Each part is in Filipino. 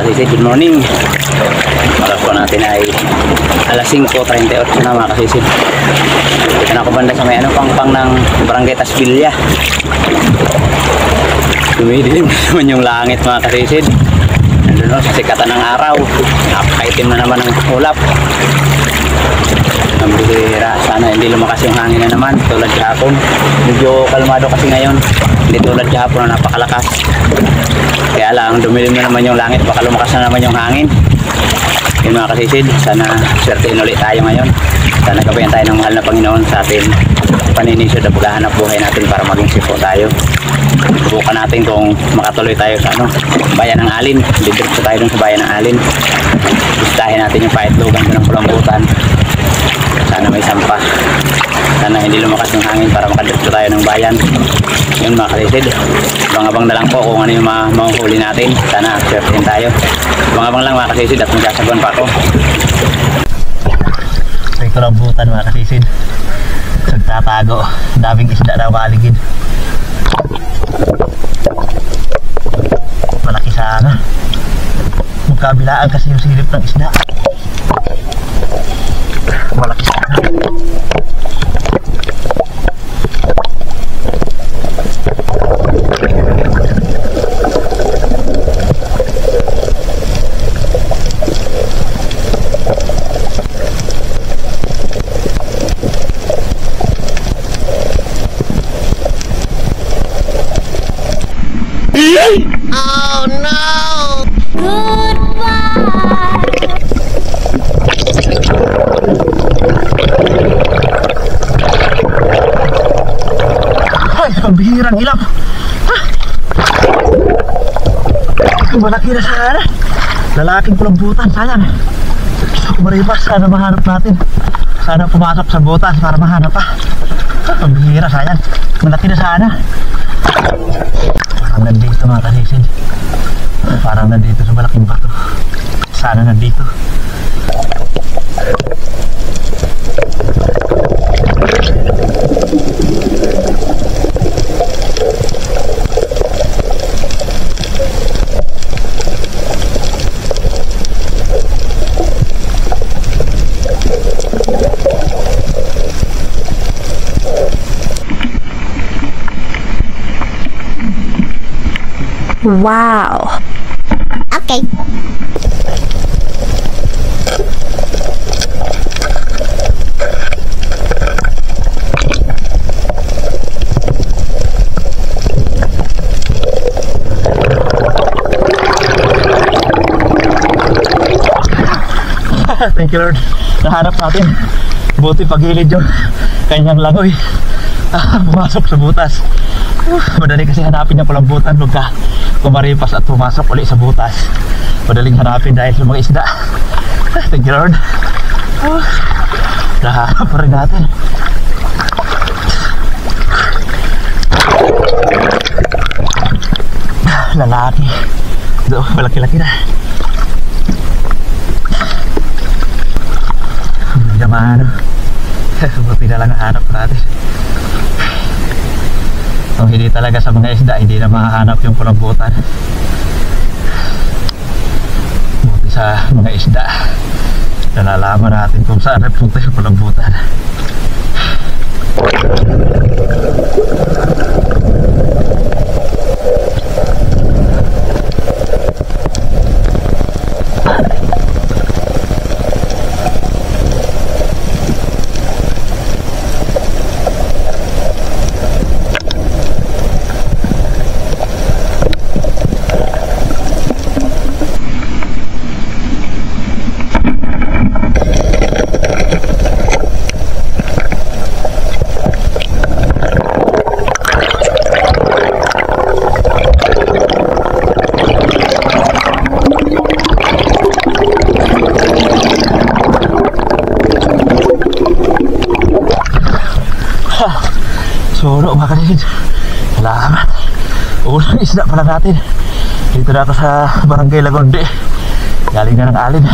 kasisi. Good morning. Oras po natin ay alas 5:38 na mga kasisi. Dito na ako banda sa may pangpang ng Barangay Tasbilya. Dumidilim naman yung langit mga kasisi. Nandun sa sikatan ng araw. Napakaitim na naman ang ulap. Ang bihira. Sana hindi lumakas yung hangin na naman tulad kahapon. Medyo kalmado kasi ngayon. Hindi tulad kahapon na napakalakas. Kaya lang dumilim na naman yung langit. Baka lumakas na naman yung hangin. Yun mga kasisid. Sana swertein ulit tayo ngayon. Sana gabayan tayo ng mahal na Panginoon sa atin paninisod na paghahanap buhay natin para maging sipo tayo. Subukan natin kung makatuloy tayo sa bayan ng Alin. Didiretso tayo dun sa bayan ng Alin. Gustahin natin yung paitlogan ng Pulambutan. Sana may sampa. Sana hindi lumakas yung hangin para makadiretso tayo ng bayan. Yun mga kalisid. Abang-abang na lang po kung ano yung mahuhuli natin. Sana swertein tayo. Abang-abang lang mga kalisid at magsasaguan pa ako. May Pulambutan mga kalisid. Nagtatago. Daming isda na maligid. Malaki sana. Magkabilaan kasi yung silip ng isda. Malaki sana. Oh no! Goodbye! Ay, pambihirang ilap. Malaki na sana. Lalaking Pulambutan, sayang. Maripas, sana mahanap natin. Sana pumasok sa butas para mahanap pa. Pambihira, sayang. Malaki na sana. Parang nandito mga kasisid. Parang nandito sa malaking bato. Sana nandito. Wow. Okay. Thank you Lord. Nahanap natin. Buti pagilid yung kanyang langoy. Pumasok sa butas. Madali kasi hanapin yung Pulambutan pagka kumaripas at pumasok ulit sa butas. Madaling hanapin dahil sa mga isda. Thank you Lord. Nahanap pa rin natin. Lalaki. Doon, malaki-laki na. Hindi naman. Buti na lang nahanap natin. Kung hindi talaga sa mga isda, hindi na mahahanap yung Pulambutan. Buti sa mga isda, nalalaman natin kung saan nagpunta yung Pulambutan. Suno mga kanisid. Salamat. Unang isda pala natin. Dito na ako sa Barangay Lagonde. Galing na ng Alin.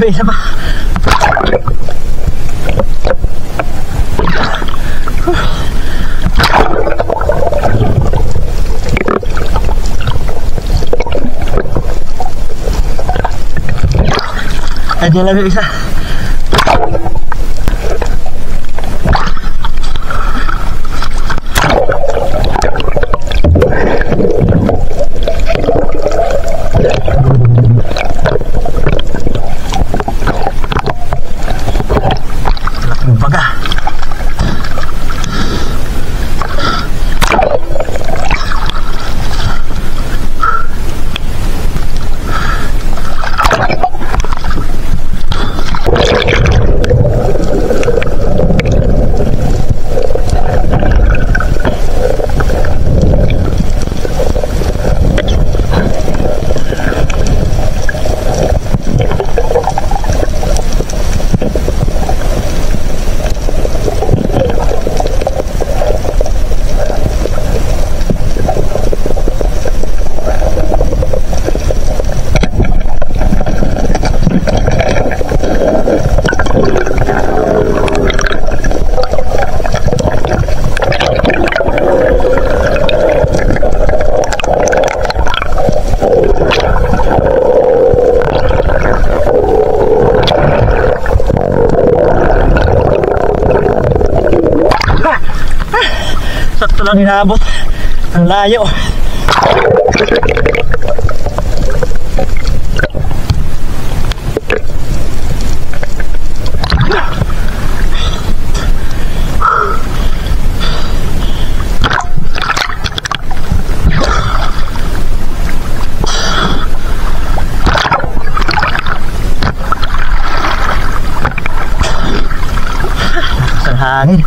May isa pa. Ayan lang yung isa. Laking baga. Sakto lang inaabot. Ang layo. Ang hangin.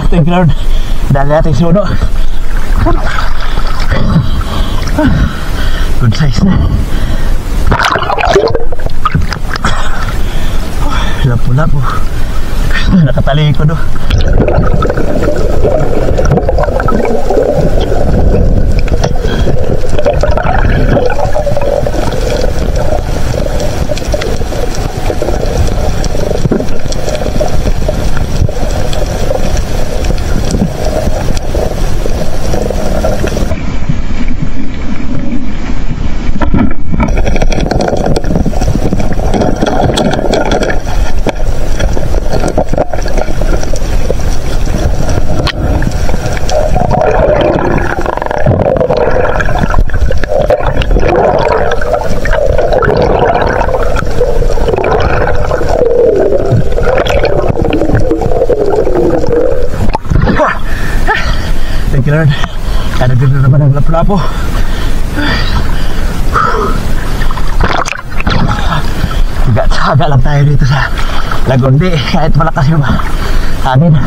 Thank you Lord. Dali natin suno. Good size na. Lapo-lapo. Nakatali ko do. Thank you Lord. Ada dito naman ang lapo-lapo. Tiga-tiga lang tayo dito sa Lagundi kahit malakas yung hangin.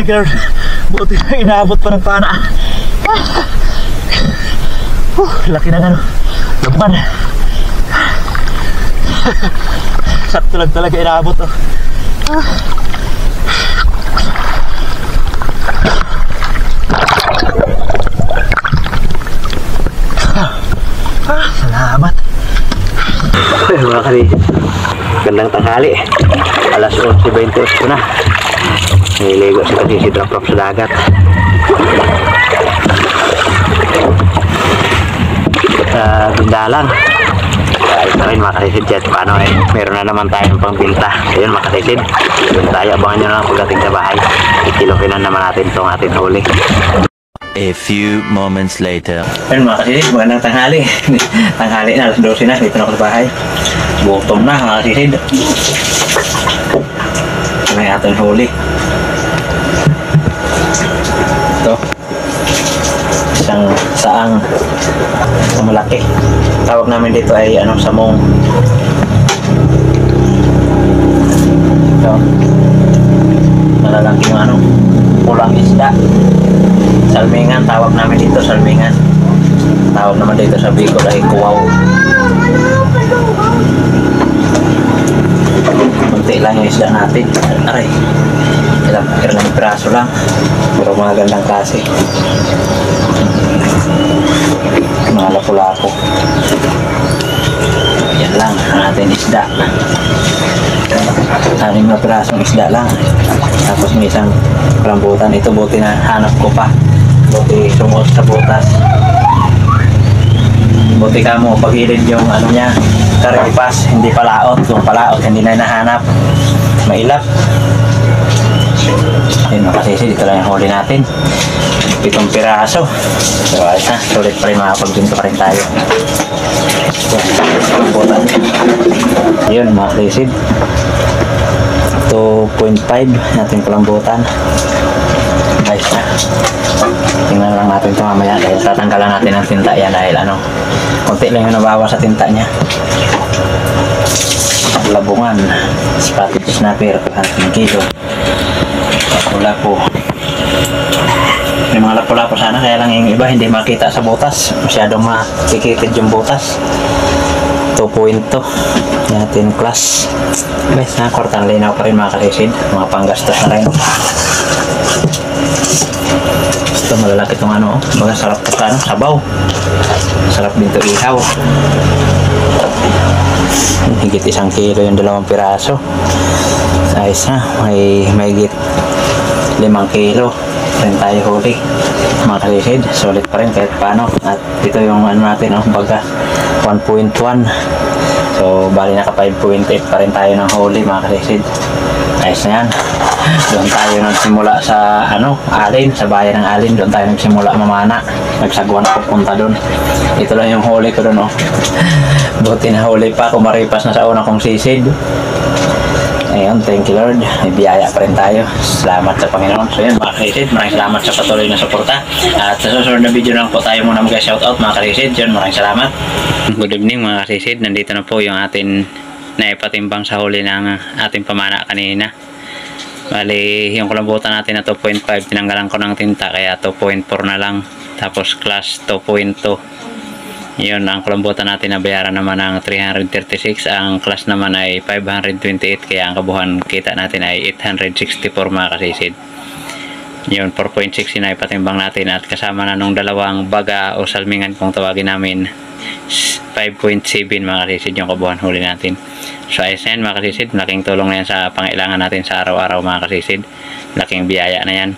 thank you Lord. Buti na inaabot pa ng pana. Laki na ano. Laban. Sakto lang talaga inaabot oh. Salamat. Mga kalisip, gandang tanghali. Alas 11:28 na. Niligo si kasi si drop sa dagat. Sa Bindalang. Ayos na rin mga kalisid. Kahit paano eh, meron na naman tayong pangbinta. Ayun mga kalisid, yun tayo. Abangan nyo na lang pagdating sa bahay. Ikilokinan naman natin itong ating huli. A few moments later. Ayun mga kasisid, magandang tanghali. Tanghali na, alas 12 na, dito na ako sa bahay. Gutom na mga kasisid. May ating huli. Ito. Isang saang na malaki. Tawag namin dito ay samong. Ito. Malalaking pulang isda. Salmingan, tawag namin dito, salmingan. Tawag naman dito sa Bicol ay kuwaw. Kunti lang yung isda natin. Aray, ilang piraso lang. Pero mga gandang klase. Mga lapu-lapo. Yan lang ang ating isda. 6 na pirasong isda lang. Tapos may isang rambutan. Ito buti na hanap ko pa. Buti sumot sa butas. Buti ka mo pagilid yung niya, karipas, hindi palaot. Kung palaot, hindi na nahanap. Mailap. Ayun mga kasisid, dito lang yung huli natin. 7 piraso. So ayos na, sulit pa rin makapagdunto pa rin tayo. Ayun mga kasisid, 2.5 natin palambutan. Ayos na. Tingnan lang natin ito mamaya dahil tatanggalan natin ang tinta yan dahil konti lang yung nabawa sa tinta nya. Labungan, spotted snapper, 100 kilo. Lapu-lapu. May mga lapu-lapu sana, kaya lang yung iba hindi makita sa butas. Masyadong makikitid yung butas. 2.2 natin class. Guys, kwartang linaw pa rin mga kalisid. Mga panggastos na rin. Ito malalaki itong baga sarap ito sa sabaw. Sarap din ito ihaw. Higit 1 kilo yung 2 piraso. Ayos na, may higit 5 kilo rin tayo huli mga kalisid. Solid pa rin kahit paano. At ito yung natin baga 1.1. So bali naka 5.8 pa rin tayo ng huli mga kalisid. Ayos na yan. Doon tayo nagsimula sa Alin, sa bayan ng Alin. Doon tayo nagsimula mamana. Nagsagwan ako punta doon. Ito lang yung huli ko doon Buti na huli pa, kumaripas na sa una kong sisid. Ayun, thank you Lord. May biyaya pa rin tayo. Salamat sa Panginoon. So yun mga kalisid, maraming salamat sa patuloy na suporta. At sa susunod na video lang po tayo muna mag-shoutout mga kalisid. Yun, maraming salamat. Good evening mga kalisid. Nandito na po yung atin na ipatimbang sa huli ng ating pamana kanina. Bali, yung kulambutan natin na 2.5, tinanggalan ko ng tinta kaya 2.4 na lang. Tapos class 2.2. Yun, ang kulambutan natin na bayaran naman ng 336. Ang class naman ay 528, kaya ang kabuhan kita natin ay 864 mga kasisid. Yun, 4.6 na ipatimbang natin at kasama na nung dalawang baga o salmingan kung tawagin namin, 5.7 mga kasisid yung kabuhan huli natin. So ayos na yan mga kasisid, malaking tulong na yan sa pangailangan natin sa araw-araw mga kasisid. Laking biyaya na yan.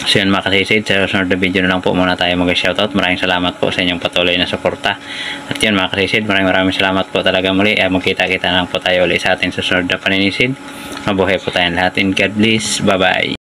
So yun mga kasisid, sa susunod na video na lang po muna tayo mag-shoutout. Maraming salamat po sa inyong patuloy na suporta. At yun mga kasisid, maraming salamat po talaga muli. Magkita-kita na lang po tayo ulit sa ating susunod na paninisid. Mabuhay po tayong lahat and God bless. Bye bye.